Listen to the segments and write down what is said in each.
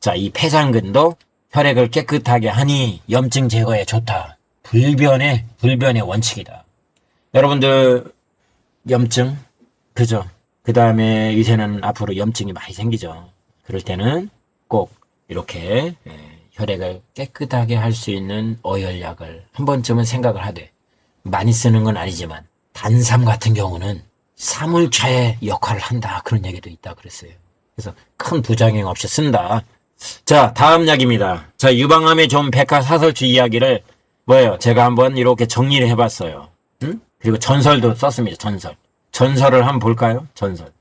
자, 이 폐장근도 혈액을 깨끗하게 하니 염증 제거에 좋다. 불변의 원칙이다. 여러분들 염증, 그죠? 그 다음에 요새는 앞으로 염증이 많이 생기죠. 그럴 때는 꼭 이렇게 혈액을 깨끗하게 할 수 있는 어혈약을 한 번쯤은 생각을 하되, 많이 쓰는 건 아니지만 단삼 같은 경우는 사물차의 역할을 한다, 그런 얘기도 있다 그랬어요. 그래서 큰 부작용 없이 쓴다. 자, 다음 약입니다. 자, 유방암에 좋은 백화사설주 이야기를 제가 한번 이렇게 정리를 해봤어요. 그리고 전설도 썼습니다. 전설을 한번 볼까요? 전설.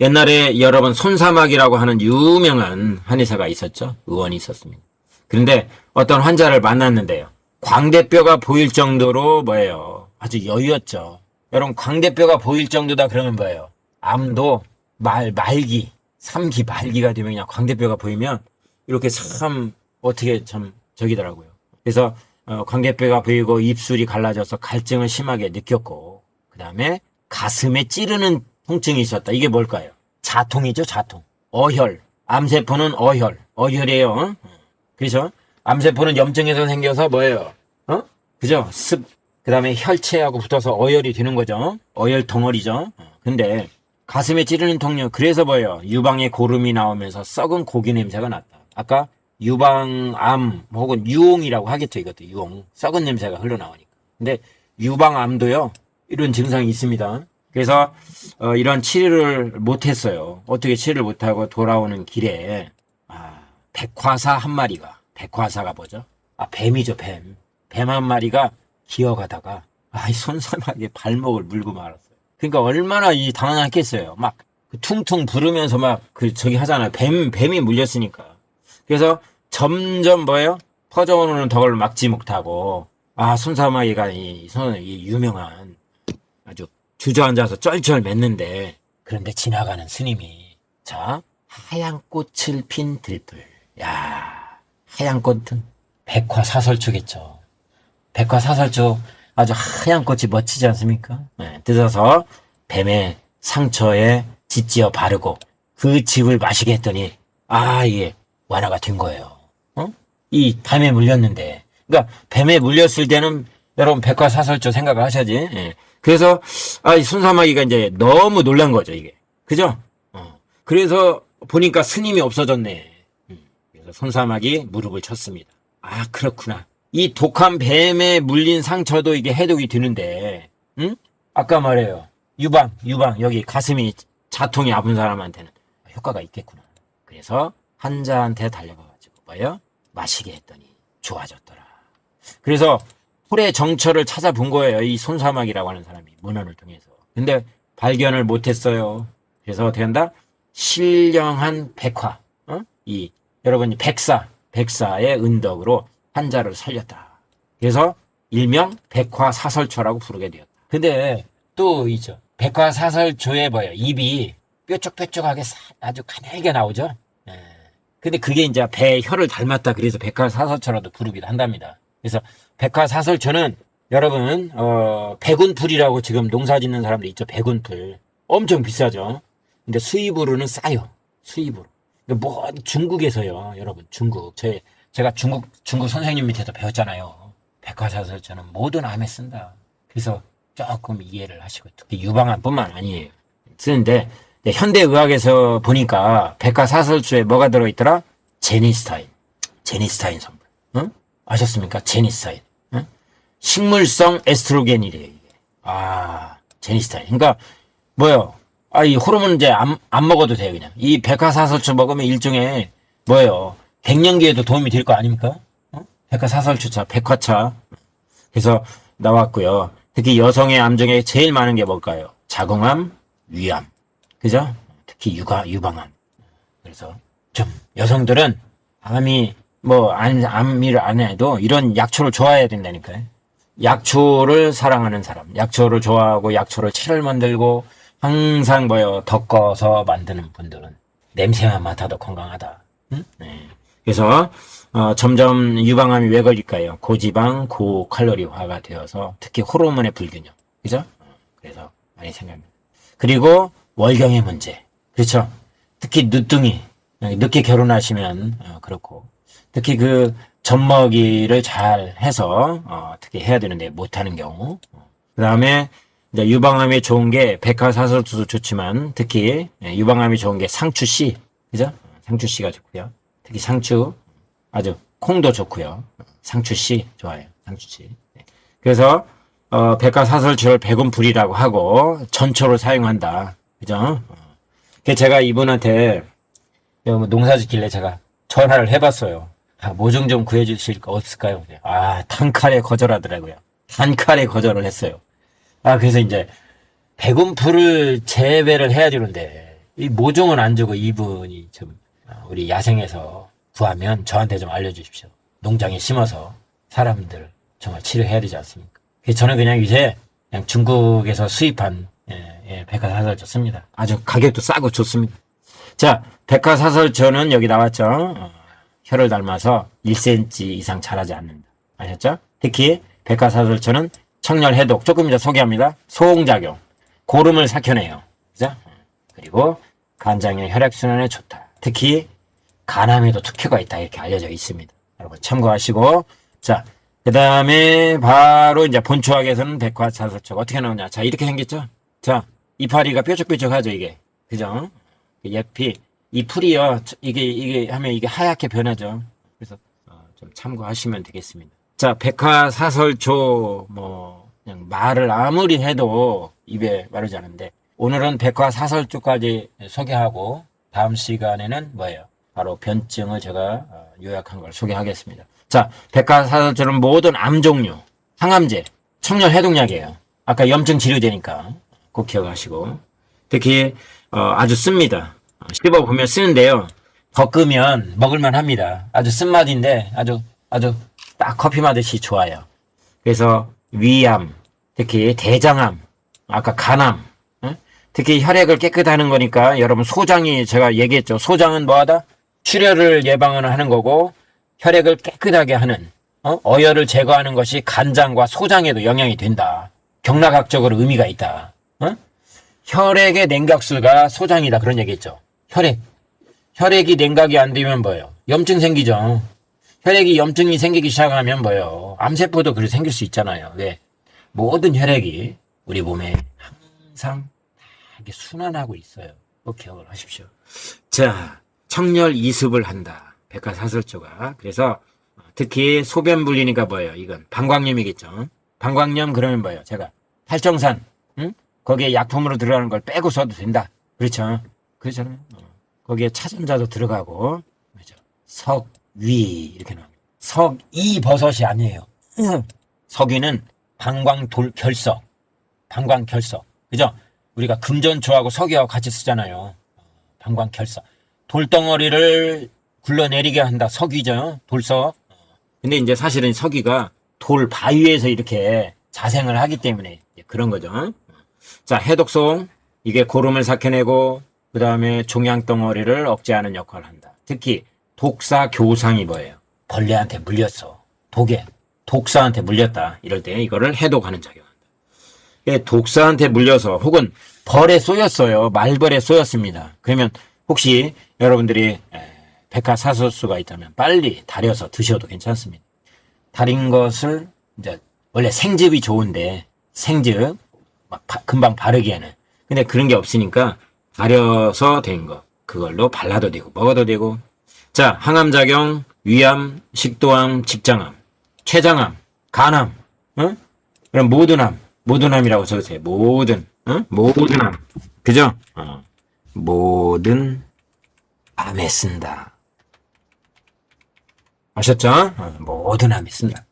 옛날에 여러분 손사막이라고 하는 유명한 한의사가 있었죠. 의원이 있었습니다. 그런데 어떤 환자를 만났는데요. 광대뼈가 보일 정도로 아주 여유였죠. 여러분 광대뼈가 보일 정도다 그러면 암도 말기, 3기 말기가 되면 그냥 광대뼈가 보이면 이렇게 참 어떻게 참 저기더라고요. 그래서 광대뼈가 보이고 입술이 갈라져서 갈증을 심하게 느꼈고, 그 다음에 가슴에 찌르는 통증이 있었다. 이게 뭘까요? 자통이죠, 자통. 어혈. 암세포는 어혈이에요. 그래서 암세포는 염증에서 생겨서 그죠? 그 다음에 혈체하고 붙어서 어혈이 되는 거죠. 어혈 덩어리죠. 근데 가슴에 찌르는 통증, 그래서 유방에 고름이 나오면서 썩은 고기 냄새가 났다. 아까 유방암 혹은 유홍이라고 하겠죠. 이것도 유홍. 썩은 냄새가 흘러나오니까. 근데 유방암도요, 이런 증상이 있습니다. 그래서 이런 치료를 못했어요. 어떻게 치료를 못하고 돌아오는 길에 백화사 한 마리가, 백화사가 뭐죠? 뱀이죠, 뱀. 뱀 한 마리가 기어가다가 이 손사막에 발목을 물고 말았어요. 그러니까 얼마나 당황했겠어요. 막 퉁퉁 부르면서 저기 하잖아요. 뱀이 물렸으니까. 그래서 점점 퍼져오는 덕을 막지 못하고, 손사마귀가 이 유명한 아주 주저앉아서 쩔쩔 맸는데, 그런데 지나가는 스님이, 자, 하얀 꽃을 핀 들불. 야, 하얀 꽃은 백화사설주겠죠. 백화사설주, 아주 하얀 꽃이 멋지지 않습니까? 네, 뜯어서 뱀의 상처에 짓지어 바르고 그 즙을 마시게 했더니 이게 완화가 된 거예요. 이 뱀에 물렸는데, 그러니까 뱀에 물렸을 때는 여러분 백화사설주 생각을 하셔야지. 예. 그래서 이 손사마귀가 이제 너무 놀란 거죠, 이게. 그죠? 그래서 보니까 스님이 없어졌네. 그래서 손사마귀 무릎을 쳤습니다. 그렇구나. 이 독한 뱀에 물린 상처도 이게 해독이 되는데, 아까 말해요. 유방, 여기 가슴이 자통이 아픈 사람한테는 효과가 있겠구나. 그래서 환자한테 달려가가지고 마시게 했더니 좋아졌더라. 그래서 홀의 정처를 찾아본 거예요. 이 손사막이라고 하는 사람이 문헌을 통해서. 근데 발견을 못했어요. 그래서 어떻게 한다? 신령한 백화, 여러분이 백사의 은덕으로 환자를 살렸다. 그래서 일명 백화사설초라고 부르게 되었다. 근데 또 있죠. 백화사설초에 입이 뾰족뾰족하게 아주 가늘게 나오죠. 근데 그게 이제 배 혀를 닮았다. 그래서 백화사설초라도 부르기도 한답니다. 그래서 백화사설초는 여러분 백운풀이라고 지금 농사 짓는 사람들 있죠. 백운풀 엄청 비싸죠. 근데 수입으로는 싸요. 수입으로. 중국에서요, 여러분. 중국. 제가 중국 선생님 밑에서 배웠잖아요. 백화사설초는 모든 암에 쓴다. 그래서 조금 이해를 하시고, 특히 유방암뿐만 아니에요. 쓰는데, 현대의학에서 보니까 백화사설초에 뭐가 들어있더라? 제니스타인 성분. 아셨습니까? 제니스타인. 식물성 에스트로겐이래요, 이게. 제니스타인. 그러니까, 이 호르몬 이제 안 먹어도 돼요, 그냥. 이 백화사설초 먹으면 일종의, 갱년기에도 도움이 될 거 아닙니까? 백화사설초차, 백화차. 그래서 나왔고요. 특히 여성의 암 중에 제일 많은 게 뭘까요? 자궁암, 위암. 그죠? 특히 유방암. 그래서 좀 여성들은 암을 안 해도 이런 약초를 좋아해야 된다니까요. 약초를 사랑하는 사람, 약초를 좋아하고 약초를 채를 만들고 항상 덮어서 만드는 분들은 냄새만 맡아도 건강하다. 네. 그래서 점점 유방암이 왜 걸릴까요? 고지방, 고칼로리화가 되어서 특히 호르몬의 불균형. 그죠? 그래서 많이 생깁니다. 그리고 월경의 문제. 그렇죠? 특히 늦둥이. 늦게 결혼하시면 그렇고 특히 그 젖먹이를 잘 해서 특히 해야 되는데 못하는 경우 그 다음에 이제 유방암에 좋은 게 백화사설초도 좋지만 특히 유방암이 좋은 게 상추씨 그죠? 상추씨가 좋고요. 특히 상추 아주 콩도 좋고요. 상추씨 좋아요. 상추씨. 그래서 백화사설초를 백운불이라고 하고 전초로 사용한다. 그죠? 그래서 제가 이분한테 농사 짓길래 제가 전화를 해봤어요. 모종 좀 구해주실 거 없을까요? 단칼에 거절하더라고요. 단칼에 거절을 했어요. 그래서 이제 백운풀을 재배를 해야 되는데 이 모종은 안 주고 이분이 좀 우리 야생에서 구하면 저한테 좀 알려주십시오. 농장에 심어서 사람들 정말 치료해야 되지 않습니까? 그래서 저는 그냥 이제 그냥 중국에서 수입한 백화사설초 씁니다. 아주 가격도 싸고 좋습니다. 자, 백화사설초는 여기 나왔죠. 혀를 닮아서 1cm 이상 자라지 않는다. 아셨죠? 특히 백화사설초는 청열 해독, 조금 이따 소개합니다. 소홍작용, 고름을 삭혀내요. 그죠? 그리고 간장의 혈액순환에 좋다. 특히 간암에도 특효가 있다. 이렇게 알려져 있습니다. 여러분 참고하시고, 자, 그 다음에 바로 이제 본초학에서는 백화사설초가 어떻게 나오냐. 자, 이렇게 생겼죠? 자, 이파리가 뾰족뾰족하죠, 이게. 그죠? 예피, 이 풀이요, 이게 하면 이게 하얗게 변하죠. 그래서 좀 참고하시면 되겠습니다. 자, 백화사설초, 그냥 말을 아무리 해도 입에 마르지 않은데, 오늘은 백화사설초까지 소개하고, 다음 시간에는 뭐예요? 바로 변증을 제가 요약한 걸 소개하겠습니다. 자, 백화사설초는 모든 암 종류, 항암제, 청열 해독약이에요. 아까 염증 치료제니까 꼭 기억하시고, 특히 아주 씁니다. 씹어보면 쓰는데요. 덮으면 먹을만 합니다. 아주 쓴맛인데 아주 딱 커피 마듯이 좋아요. 그래서 위암, 특히 대장암, 아까 간암, 특히 혈액을 깨끗하는 거니까 여러분 소장이 제가 얘기했죠. 소장은 뭐하다? 출혈을 예방을 하는 거고 혈액을 깨끗하게 하는 어혈을 제거하는 것이 간장과 소장에도 영향이 된다. 경락학적으로 의미가 있다. 혈액의 냉각수가 소장이다. 그런 얘기했죠. 혈액이 냉각이 안 되면 뭐예요? 염증 생기죠. 혈액이 염증이 생기기 시작하면 뭐예요? 암세포도 그렇게 생길 수 있잖아요. 왜? 모든 혈액이 우리 몸에 항상 이렇게 순환하고 있어요. 꼭 기억을 하십시오. 자, 청열 이습을 한다. 백화사설초가. 그래서 특히 소변 불리니까 뭐예요? 이건 방광염이겠죠. 방광염 그러면 뭐예요? 제가 탈정산, 거기에 약품으로 들어가는 걸 빼고 써도 된다. 그렇죠? 그렇잖아요. 거기에 차전자도 들어가고, 그렇죠? 석위 이렇게 나옵니다. 석이 버섯이 아니에요. 석위는 방광결석, 그죠? 우리가 금전초하고 석유하고 같이 쓰잖아요. 방광결석. 돌덩어리를 굴러내리게 한다. 석유죠. 돌석. 근데 이제 사실은 석유가 돌 바위에서 이렇게 자생을 하기 때문에 그런 거죠. 자, 해독송. 이게 고름을 삭혀내고 그 다음에 종양덩어리를 억제하는 역할을 한다. 특히 독사교상이 뭐예요? 벌레한테 물렸어. 독사한테 물렸다. 이럴 때 이거를 해독하는 작용한다. 독사한테 물려서 혹은 벌에 쏘였어요. 말벌에 쏘였습니다. 그러면 혹시 여러분들이 백화사설초가 있다면 빨리 달여서 드셔도 괜찮습니다. 달인 것을 이제 원래 생즙이 좋은데 생즙 금방 바르기에는 근데 그런 게 없으니까 달여서 된 거 그걸로 발라도 되고 먹어도 되고. 자, 항암작용, 위암, 식도암, 직장암, 췌장암, 간암, 그럼 모든암이라고 적으세요. 모든 암, 그죠? 모든 암에 쓴다. 아셨죠? 모든 암에 쓴다.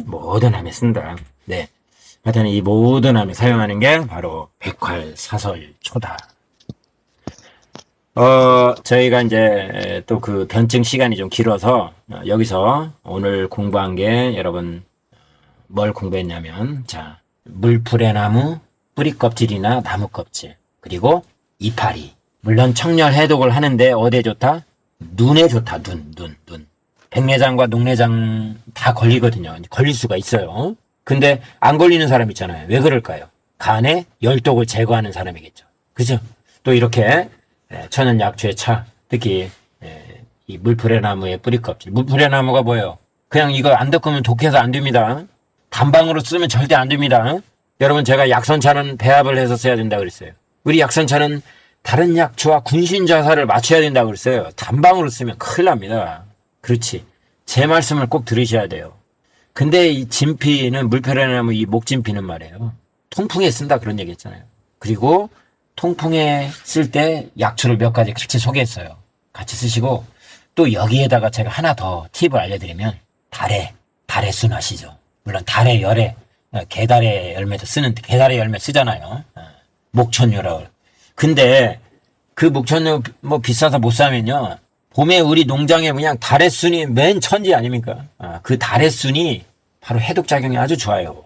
모든 암에 쓴다. 네. 하여튼 이 모든 암에 사용하는 게 바로 백화사설초다. 저희가 이제 또 그 변증 시간이 좀 길어서 여기서 오늘 공부한 게 여러분 뭘 공부했냐면 자, 물풀의 나무, 뿌리 껍질이나 나무 껍질, 그리고 이파리. 물론 청열 해독을 하는데 어디에 좋다? 눈에 좋다. 눈. 백내장과 녹내장 다 걸리거든요. 걸릴 수가 있어요. 근데 안 걸리는 사람 있잖아요. 왜 그럴까요? 간에 열독을 제거하는 사람이겠죠. 그죠? 또 이렇게 천연약초의 차, 특히 이 물풀에나무의 뿌리 껍질. 물풀에나무가 뭐예요? 그냥 이거 안 덮으면 독해서 안 됩니다. 단방으로 쓰면 절대 안 됩니다. 여러분 제가 약선차는 배합을 해서 써야 된다 그랬어요. 우리 약선차는 다른 약초와 군신자사를 맞춰야 된다 그랬어요. 단방으로 쓰면 큰일 납니다. 그렇지. 제 말씀을 꼭 들으셔야 돼요. 근데 이 진피는 물풀에나무 이 목진피는 말이에요. 통풍에 쓴다 그런 얘기 했잖아요. 그리고 통풍에 쓸 때 약초를 몇 가지 같이 소개했어요. 같이 쓰시고 또 여기에다가 제가 하나 더 팁을 알려드리면 달의 순 아시죠? 물론 달의 열에 개달의 열매도 쓰는데 개달의 열매 쓰잖아요. 목천류라고. 근데 그 목천류 뭐 비싸서 못 사면요. 봄에 우리 농장에 그냥 달의 순이 맨 천지 아닙니까? 그 달의 순이 바로 해독작용이 아주 좋아요.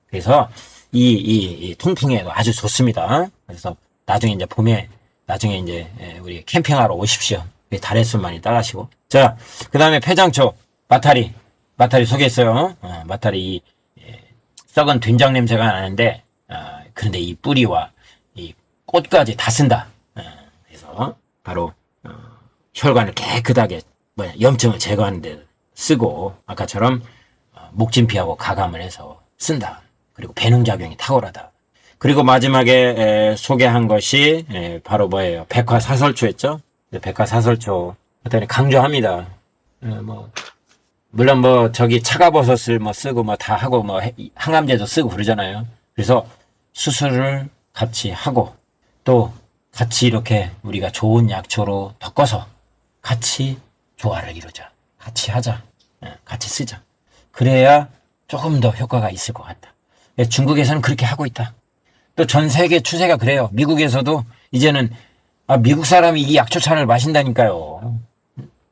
그래서 이 통풍에도 아주 좋습니다. 그래서 나중에 이제 봄에 나중에 이제 우리 캠핑하러 오십시오. 달의 순 많이 따가시고. 자, 그 다음에 폐장초, 마타리 소개했어요. 마타리 썩은 된장 냄새가 나는데 그런데 이 뿌리와 이 꽃까지 다 쓴다. 그래서 바로 혈관을 깨끗하게 염증을 제거하는 데 쓰고 아까처럼 목진피하고 가감을 해서 쓴다. 그리고 배농작용이 탁월하다. 그리고 마지막에 소개한 것이 바로 뭐예요? 백화사설초였죠? 백화사설초 어떤 강조합니다. 물론 뭐 저기 차가버섯을 뭐 쓰고 뭐 다 하고 뭐 항암제도 쓰고 그러잖아요. 그래서 수술을 같이 하고 또 같이 이렇게 우리가 좋은 약초로 덮어서 같이 조화를 이루자. 같이 하자. 같이 쓰자. 그래야 조금 더 효과가 있을 것 같다. 중국에서는 그렇게 하고 있다. 또 전 세계 추세가 그래요. 미국에서도 이제는 미국 사람이 이 약초차를 마신다니까요.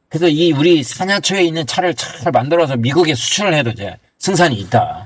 그래서 이 우리 산야초에 있는 차를 잘 만들어서 미국에 수출을 해도 이제 승산이 있다.